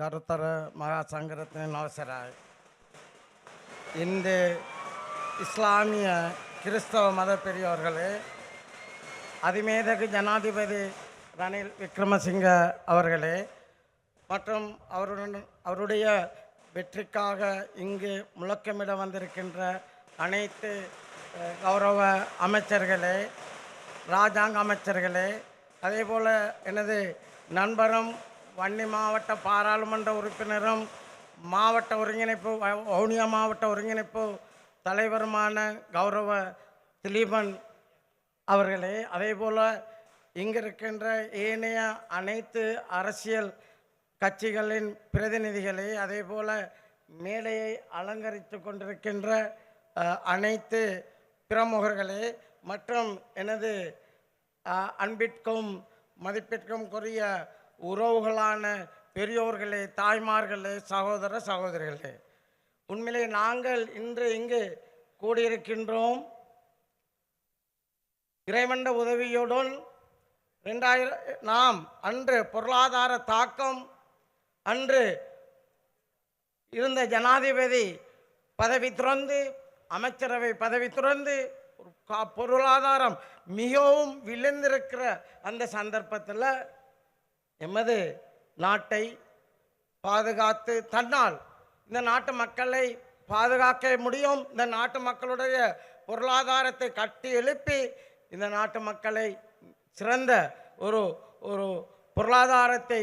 ගරුතර මහා සංඝරත්නයන් අවසරයි. இந்த இஸ்லாமிய கிறிஸ்தவ மத பெரியோர்களே, அதிமேதகு ஜனாதிபதி ரணில் விக்ரமசிங்க அவர்களே மற்றும் அவருடைய வெற்றிக்காக இங்கு முழக்கமிட வந்திருக்கின்ற அனைத்து கௌரவ அமைச்சர்களே, இராஜாங்க அமைச்சர்களே, அதேபோல் எனது நண்பரும் வன்னி மாவட்ட பாராளுமன்ற உறுப்பினரும் மாவட்ட ஒருங்கிணைப்பு வவுனியா மாவட்ட ஒருங்கிணைப்பு தலைவருமான கௌரவ திலீபன் அவர்களே, அதேபோல் இங்கு இருக்கின்ற ஏனைய அனைத்து அரசியல் கட்சிகளின் பிரதிநிதிகளே, அதேபோல் மேடையை அலங்கரித்து கொண்டிருக்கின்ற அனைத்து பிரமுகர்களே மற்றும் எனது அன்பிற்கும் மதிப்பிற்கும் கூறிய உறவுகளான பெரியோர்களே, தாய்மார்களே, சகோதர சகோதரிகளே, உண்மையிலே நாங்கள் இன்று இங்கு கூடியிருக்கின்றோம். இறைவன் உதவியுடன் நாம் அன்று பொருளாதார தாக்கம், அன்று இருந்த ஜனாதிபதி பதவி துறந்து, அமைச்சரவை பதவி துறந்து, பொருளாதாரம் மிகவும் விழுந்திருக்கிற அந்த சந்தர்ப்பத்தில் எமது நாட்டை பாதுகாத்து தன்னால் இந்த நாட்டு மக்களை பாதுகாக்க முடியும். இந்த நாட்டு மக்களுடைய பொருளாதாரத்தை கட்டி எழுப்பி இந்த நாட்டு மக்களை சிறந்த ஒரு ஒரு பொருளாதாரத்தை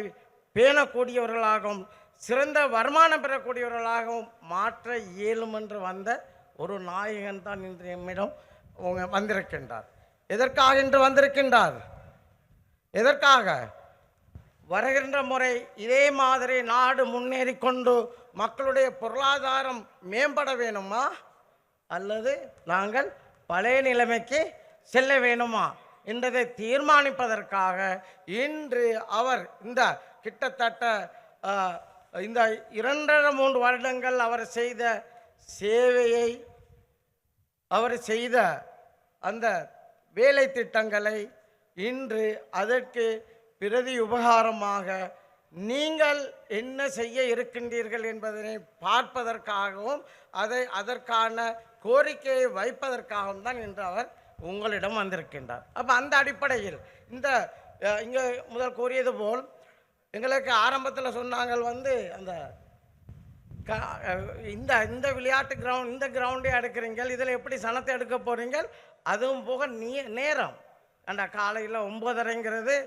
பேணக்கூடியவர்களாகவும் சிறந்த வருமானம் பெறக்கூடியவர்களாகவும் மாற்ற இயலும் என்று வந்த ஒரு நாயகன் தான் இன்று நம்மிடம் வந்திருக்கின்றார். எதற்காக இன்று வந்திருக்கின்றார்? எதற்காக? வருகின்ற முறை இதே மாதிரி நாடு முன்னேறி கொண்டு மக்களுடைய பொருளாதாரம் மேம்பட வேணுமா, அல்லது நாங்கள் பழைய நிலைமைக்கு செல்ல வேணுமா என்றதை தீர்மானிப்பதற்காக இன்று அவர் இந்த கிட்டத்தட்ட இந்த 2.5-3 வருடங்கள் அவர் செய்த சேவையை, அவர் செய்த அந்த வேலை திட்டங்களை இன்று அதற்கு பிரதி உபகாரமாக நீங்கள் என்ன செய்ய இருக்கின்றீர்கள் என்பதனை பார்ப்பதற்காகவும் அதற்கான கோரிக்கையை வைப்பதற்காகவும் தான் இன்று அவர் உங்களிடம் வந்திருக்கின்றார். அப்போ அந்த அடிப்படையில் இங்கே முதல் கூறியது போல் எங்களுக்கு ஆரம்பத்தில் சொன்னாங்க அந்த இந்த விளையாட்டு கிரவுண்ட், இந்த கிரவுண்டே எடுக்கிறீங்க, இதில் எப்படி சனத்தை எடுக்க போகிறீங்க, அதுவும் போக நேரம் அந்த காலையில் 9:30ங்கிறது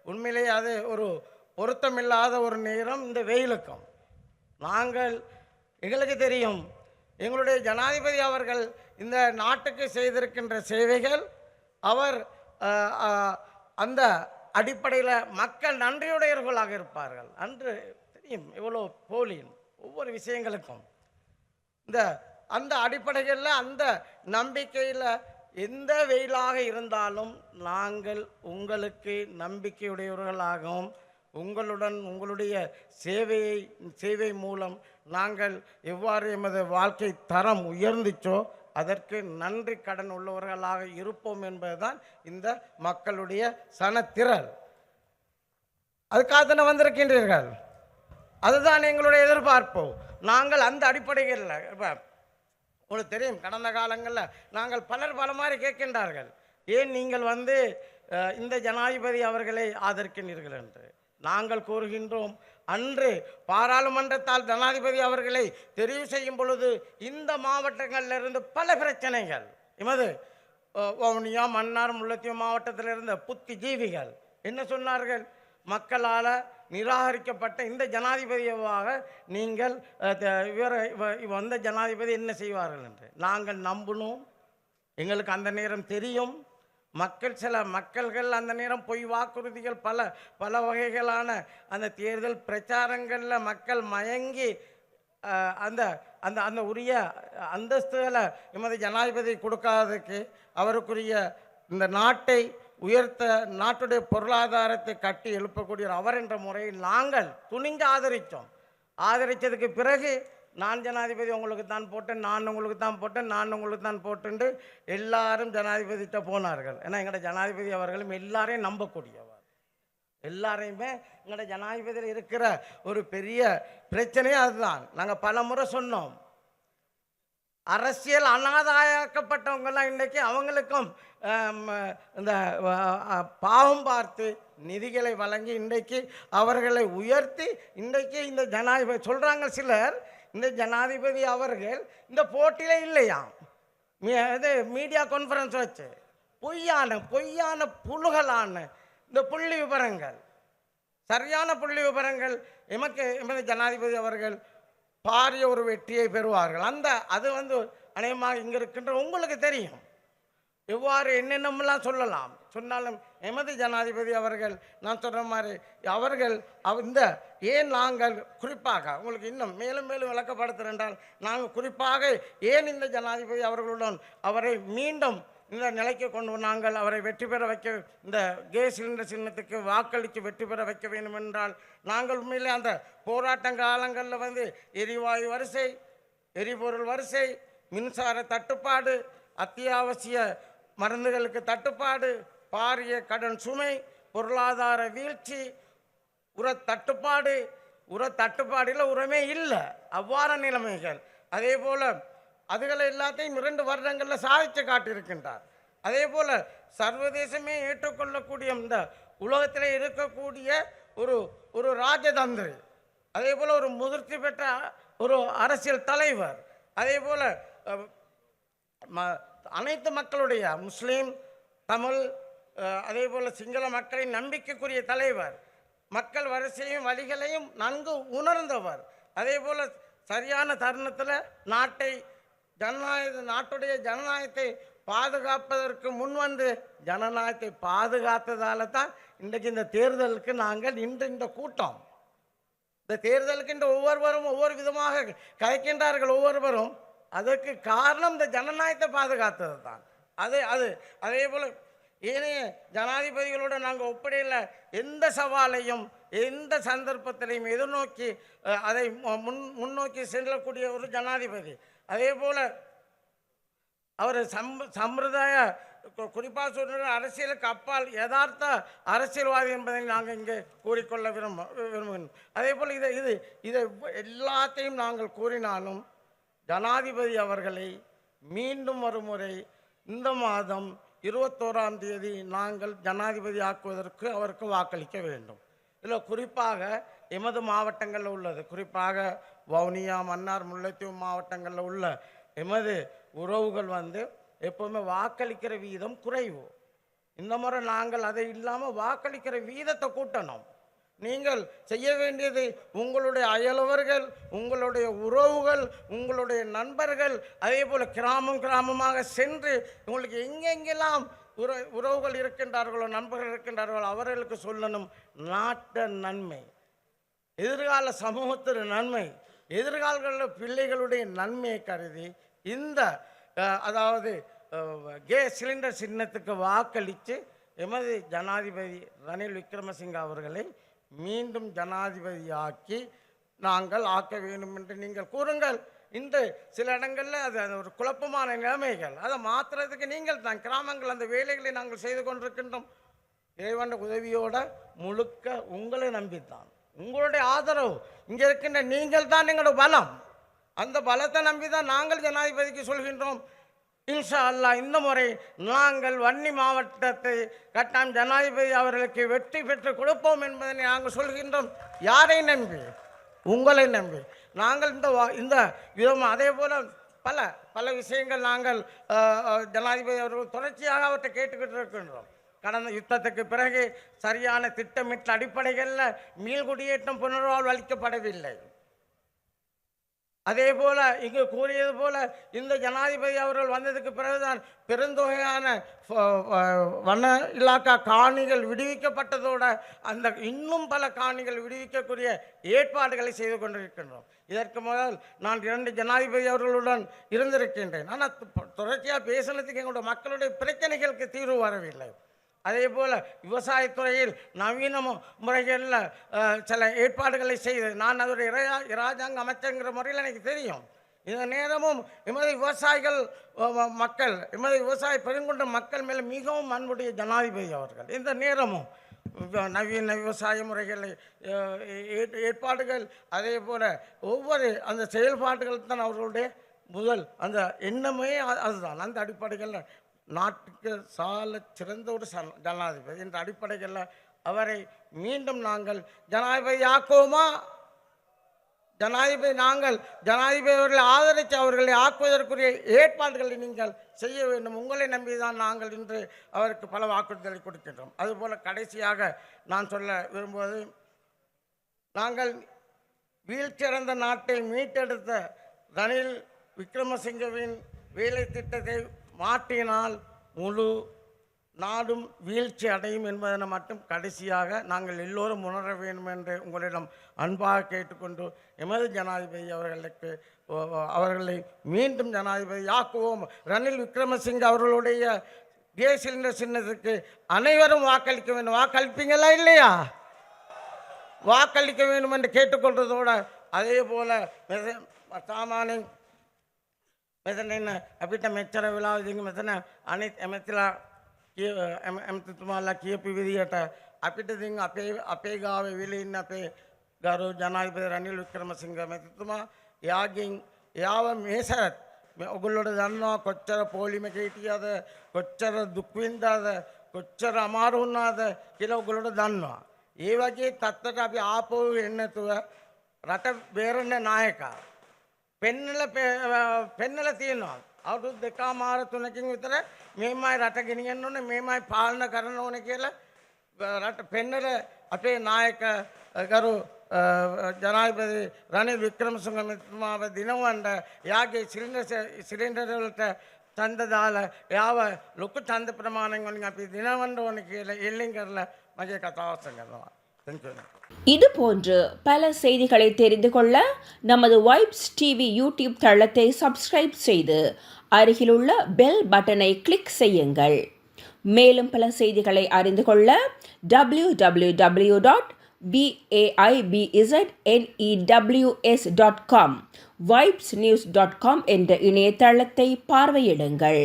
உண்மையிலேயே அது ஒரு பொருத்தமில்லாத ஒரு நேரம். இந்த வெயிலுக்கும் எங்களுக்கு தெரியும், எங்களுடைய ஜனாதிபதி அவர்கள் இந்த நாட்டுக்கு செய்திருக்கின்ற சேவைகள், அவர் அந்த அடிப்படையில் மக்கள் நன்றியுடையவர்களாக இருப்பார்கள். அன்று தெரியும் எவ்வளோ போலின் ஒவ்வொரு விஷயங்களுக்கும் அந்த அடிப்படைகளில் அந்த நம்பிக்கையில் எந்த வெயிலாக இருந்தாலும் நாங்கள் உங்களுக்கு நம்பிக்கையுடையவர்களாகவும் உங்களுடைய சேவை மூலம் நாங்கள் எவ்வாறு எமது வாழ்க்கை தரம் உயர்ந்துச்சோ அதற்கு நன்றி கடன் உள்ளவர்களாக இருப்போம் என்பதுதான் இந்த மக்களுடைய சனத்திரள். அதுக்காக தானே வந்திருக்கின்றீர்கள். அதுதான் எங்களுடைய எதிர்பார்ப்பு. நாங்கள் அந்த அடிப்படையில் இப்போ உங்களுக்கு தெரியும், கடந்த காலங்களில் நாங்கள் பலர் பல மாதிரி கேட்கின்றார்கள், ஏன் நீங்கள் இந்த ஜனாதிபதி அவர்களை ஆதரிக்கின்றீர்கள் என்று. நாங்கள் கூறுகின்றோம், அன்று பாராளுமன்றத்தால் ஜனாதிபதி அவர்களை தெரிவு செய்யும் பொழுது இந்த மாவட்டங்களிலிருந்து பல பிரச்சனைகள், எமது வவுனியா, மன்னார், முல்லைத்தீவு மாவட்டத்திலிருந்த புத்திஜீவிகள் என்ன சொன்னார்கள், மக்களால் நிராகரிக்கப்பட்ட இந்த ஜனாதிபதியாக நீங்கள் வந்த ஜனாதிபதி என்ன செய்வார்கள் என்று நாங்கள் நம்பினோம். எங்களுக்கு அந்த நேரம் தெரியும், சில மக்கள்கள் அந்த நேரம் பொய் வாக்குறுதிகள் பல வகைகளான அந்த தேர்தல் பிரச்சாரங்களில் மக்கள் மயங்கி அந்த அந்த அந்த உரிய அந்தஸ்துகளை எமது ஜனாதிபதி கொடுக்காததுக்கு அவருக்குரிய இந்த நாட்டை உயர்த்த, நாட்டுடைய பொருளாதாரத்தை கட்டி எழுப்பக்கூடிய அவர் என்ற முறையில் நாங்கள் துணிந்து ஆதரித்தோம். ஆதரித்ததுக்கு பிறகு நான் ஜனாதிபதி உங்களுக்கு தான் போட்டேன், நான் உங்களுக்கு தான் போட்டேன், நான் உங்களுக்கு தான் போட்டுண்டு எல்லாரும் ஜனாதிபதிகிட்ட போனார்கள். ஏன்னா எங்களோட ஜனாதிபதி அவர்களும் எல்லாரையும் நம்பக்கூடியவர். எல்லாரையுமே எங்களோட ஜனாதிபதியில் இருக்கிற ஒரு பெரிய பிரச்சனையே அதுதான். நாங்கள் பல முறை சொன்னோம், அரசியல் அனாதாயக்கப்பட்டவங்கெல்லாம் இன்றைக்கி அவங்களுக்கும் இந்த பாவம் பார்த்து நிதிகளை வழங்கி இன்றைக்கு அவர்களை உயர்த்தி இன்றைக்கு இந்த ஜனாதிபதி சொல்கிறாங்க சிலர், இந்த ஜனாதிபதி அவர்கள் இந்த போட்டியில் இல்லையாம். இது மீடியா கான்ஃபரன்ஸ் வச்சு பொய்யான புழுகலான இந்த புள்ளி விவரங்கள், சரியான புள்ளி விவரங்கள் எமது ஜனாதிபதி அவர்கள் பாரிய ஒரு வெற்றியை பெறுவார்கள். அது அநேகமாக இங்கே இருக்கின்ற உங்களுக்கு தெரியும் எவ்வாறு என்னென்னலாம் சொல்லலாம். சொன்னாலும் எமது ஜனாதிபதி அவர்கள் நான் சொல்கிற மாதிரி அவர்கள் இந்த ஏன் நாங்கள் குறிப்பாக உங்களுக்கு இன்னும் மேலும் மேலும் விளக்கப்படுத்துகின்றால் நாங்கள் குறிப்பாக ஏன் இந்த ஜனாதிபதி அவர்களுடன் அவரை மீண்டும் இந்த நிலைக்கு கொண்டு நாங்கள் அவரை வெற்றி பெற வைக்க, இந்த கேஸ் சிலிண்டர் சின்னத்துக்கு வாக்களித்து வெற்றி பெற வைக்க வேண்டும் என்றால் நாங்கள் உண்மையிலே அந்த போராட்ட காலங்களில் எரிவாயு வரிசை, எரிபொருள் வரிசை, மின்சார தட்டுப்பாடு, அத்தியாவசிய மருந்துகளுக்கு தட்டுப்பாடு, பாரிய கடன் சுமை, பொருளாதார வீழ்ச்சி, தட்டுப்பாடில் உரமே இல்லை, அவ்வாறு நிலைமைகள். அதே போல் அதுகளை எல்லாத்தையும் 2 வருடங்களில் சாதித்து காட்டியிருக்கின்றார். அதே போல் சர்வதேசமே ஏற்றுக்கொள்ளக்கூடிய இந்த உலகத்தில் இருக்கக்கூடிய ஒரு ராஜதந்திரி, அதே போல் ஒரு முதிர்ச்சி பெற்ற ஒரு அரசியல் தலைவர், அதே போல் அனைத்து மக்களுடைய முஸ்லீம், தமிழ், அதே போல் சிங்கள மக்களின் நம்பிக்கைக்குரிய தலைவர், மக்கள் வரிசையும் வழிகளையும் நன்கு உணர்ந்தவர், அதே போல் சரியான தருணத்தில் நாட்டுடைய ஜனநாயகத்தை பாதுகாப்பதற்கு முன்வந்து ஜனநாயகத்தை பாதுகாத்ததால தான் இன்றைக்கு இந்த தேர்தலுக்கு நாங்கள் இந்த கூட்டம், இந்த தேர்தலுக்கு ஒவ்வொருவரும் ஒவ்வொரு விதமாக கதைக்கின்றார்கள். ஒவ்வொருவரும் அதற்கு காரணம் இந்த ஜனநாயகத்தை பாதுகாத்தது தான். அதே போல் ஏனைய ஜனாதிபதிகளோடு நாங்கள் ஒப்படையில் எந்த சவாலையும் எந்த சந்தர்ப்பத்திலையும் எதிர்நோக்கி அதை முன்னோக்கி செல்லக்கூடிய ஒரு ஜனாதிபதி. அதே போல் அவர் சம்பிரதாய குறிப்பாக சொல்கிற அரசியலுக்கு அப்பால் யதார்த்த அரசியல்வாதி என்பதை நாங்கள் இங்கே கூறிக்கொள்ள விரும்புகிறோம். அதே போல் இதை எல்லாத்தையும் நாங்கள் கூறினாலும் ஜனாதிபதி அவர்களை மீண்டும் ஒருமுறை இந்த மாதம் 21ஆம் தேதி நாங்கள் ஜனாதிபதி ஆக்குவதற்கு அவருக்கு வாக்களிக்க வேண்டும். இதில் குறிப்பாக எமது மாவட்டங்களில் உள்ளது, குறிப்பாக வவுனியா, மன்னார், முல்லைத்தீவு மாவட்டங்களில் உள்ள எமது உறவுகள் எப்போவுமே வாக்களிக்கிற வீதம் குறைவு. இந்த முறை நாங்கள் அதை இல்லாமல் வாக்களிக்கிற வீதத்தை கூட்டணும். நீங்கள் செய்ய வேண்டியது உங்களுடைய அயலவர்கள், உங்களுடைய உறவுகள், உங்களுடைய நண்பர்கள், அதே போல் கிராமமாக சென்று உங்களுக்கு எங்கெங்கெல்லாம் உறவுகள் இருக்கின்றார்களோ, நண்பர்கள் இருக்கின்றார்களோ அவர்களுக்கு சொல்லணும், நாட்டு நன்மை, எதிர்கால சமூகத்தின் நன்மை, எதிர்கால பிள்ளைகளுடைய நன்மையை கருதி அதாவது கேஸ் சிலிண்டர் சின்னத்துக்கு வாக்களித்து எமது ஜனாதிபதி ரணில் விக்ரமசிங்க அவர்களை மீண்டும் ஜனாதிபதியாக்கி நாங்கள் ஆக்க வேண்டும் என்று நீங்கள் கூறுங்கள். இன்று சில இடங்களில் அது ஒரு குழப்பமான நிலைமைகள், அதை மாற்றுறதுக்கு நீங்கள் தான் கிராமங்கள் அந்த வேலைகளை நாங்கள் செய்து கொண்டிருக்கின்றோம். இறைவன் உதவியோட முழுக்க உங்களை நம்பித்தான், உங்களுடைய ஆதரவு இங்கே இருக்கின்ற நீங்கள் தான் எங்களோட பலம். அந்த பலத்தை நம்பி தான் நாங்கள் ஜனாதிபதிக்கு சொல்கின்றோம், இன்ஷா அல்லா இந்த முறை நாங்கள் வன்னி மாவட்டத்தை கட்டாயம் ஜனாதிபதி அவர்களுக்கு வெற்றி பெற்று கொடுப்போம் என்பதை நாங்கள் சொல்கின்றோம். யாரை நம்பி? உங்களை நம்பி. நாங்கள் இந்த விதமாக அதே போல் பல விஷயங்கள் நாங்கள் ஜனாதிபதி அவர்கள் தொடர்ச்சியாக அவற்றை கேட்டுக்கிட்டு இருக்கின்றோம். கடந்த யுத்தத்துக்கு பிறகு சரியான திட்டமிட்ட அடிப்படைகளில் மீள்குடியேற்றம் புனர்வாழ்வு அளிக்கப்படவில்லை. அதே போல் இங்கு கூறியது போல் இந்த ஜனாதிபதி அவர்கள் வந்ததுக்கு பிறகுதான் பெருந்தொகையான வன இலாக்கா காணிகள் விடுவிக்கப்பட்டதோட அந்த இன்னும் பல காணிகள் விடுவிக்கக்கூடிய ஏற்பாடுகளை செய்து கொண்டிருக்கின்றோம். இதற்கு முதல் நான் 2 ஜனாதிபதி அவர்களுடன் இருந்திருக்கின்றேன். ஆனால் தொடர்ச்சியாக பேசினதுக்கு எங்களுடைய மக்களுடைய பிரச்சனைகளுக்கு தீர்வு வரவில்லை. அதே போல் விவசாயத்துறையில் நவீன முறைகளில் சில ஏற்பாடுகளை செய்து நான் அதோடைய இராஜாங்க அமைச்சருங்கிற முறையில் எனக்கு தெரியும். இந்த நேரமும் எமது விவசாயிகள் எமது விவசாய பெருங்கொண்ட மக்கள் மேலே மிகவும் அன்புடைய ஜனாதிபதி அவர்கள் இந்த நேரமும் நவீன விவசாய முறைகளை ஏற்பாடுகள், அதே போல் ஒவ்வொரு அந்த செயல்பாடுகள் தான் அவர்களுடைய முதல் அந்த எண்ணமே அதுதான். அந்த அடிப்படைகளில் நாட்டுக்கு சால சிறந்த ஒரு ஜனாதிபதி என்ற அடிப்படைகளில் அவரை மீண்டும் நாங்கள் ஜனாதிபதி ஆக்குவோமா? ஜனாதிபதி அவர்களை ஆதரித்து அவர்களை ஆக்குவதற்குரிய ஏற்பாடுகளை நீங்கள் செய்ய வேண்டும். உங்களை நம்பிதான் நாங்கள் இன்று அவருக்கு பல வாக்குறுதிகளை கொடுக்கின்றோம். அதுபோல் கடைசியாக நான் சொல்ல விரும்புவது, நாங்கள் வீழ்ச்சியடைந்த நாட்டை மீட்டெடுத்த ரணில் விக்ரமசிங்கவின் வேலை திட்டத்தை மாற்றினால் முழு நாடும் வீழ்ச்சி அடையும் என்பதனை மட்டும் கடைசியாக நாங்கள் எல்லோரும் உணர வேண்டும் என்று உங்களிடம் அன்பாக கேட்டுக்கொண்டு, எமது ஜனாதிபதி அவர்களை மீண்டும் ஜனாதிபதி ஆக்குவோம். ரணில் விக்ரமசிங்க அவர்களுடைய கேஸ் சிலிண்டர் சின்னத்துக்கு அனைவரும் வாக்களிக்க வேண்டும். வாக்களிப்பீங்களா இல்லையா? வாக்களிக்க வேண்டும் என்று கேட்டுக்கொள்வதோடு அதே போல் சாமானி මෙතන අපිට මෙච්චර වෙලාවකින් මෙතන අනිත් ඇමතිතුමාලා කියපු විදිහට අපිට ඉතින් අපේ ගාවේ විල ඉන්න අපේ ගරු ජනාධිපති රනිල් වික්‍රමසිංහ මැතිතුමා එයාව මේ සැරත් ඔයගොල්ලෝට දන්නවා කොච්චර පොලිමක හිටියද, කොච්චර දුක් විඳාද, කොච්චර අමාරු වුණාද කියලා ඔයගොල්ලෝට දන්නවා. ඒ වගේ තත්ත්වයට අපි ආපහු එන්නේ නැතුව රට බේරෙන්න නායකයා පෙන්නලා තියෙනවා. අවුරුදු 2.5-3කින් විතර මේමයි රට ගෙනියන්න ඕනේ, මේමයි පාලන කරන්න ඕනේ කියලා රට පෙන්නලා අපේ නායක ගරු ජනාධිපති රනිල් වික්‍රමසිංහ මැතිතුමාව දිනවන්න එයාගේ සිලින්ඩර් වලට ඡන්ද දාලා එයාව ලොකු ඡන්ද ප්‍රමාණයෙන් වලින් අපි දිනවන්න ඕනේ කියලා එල්ලින් කරලා මගේ කතාව කරනවා. Thank you. இது போன்று பல செய்திகளை தெரிந்து கொள்ள நமது வைப்ஸ் டிவி யூடியூப் தளத்தை சப்ஸ்கிரைப் செய்து அருகிலுள்ள பெல் பட்டனை கிளிக் செய்யுங்கள். மேலும் பல செய்திகளை அறிந்து கொள்ள www.vaibznews.com வைப்ஸ்நியூஸ்.com என்ற இணையதளத்தை பார்வையிடுங்கள்.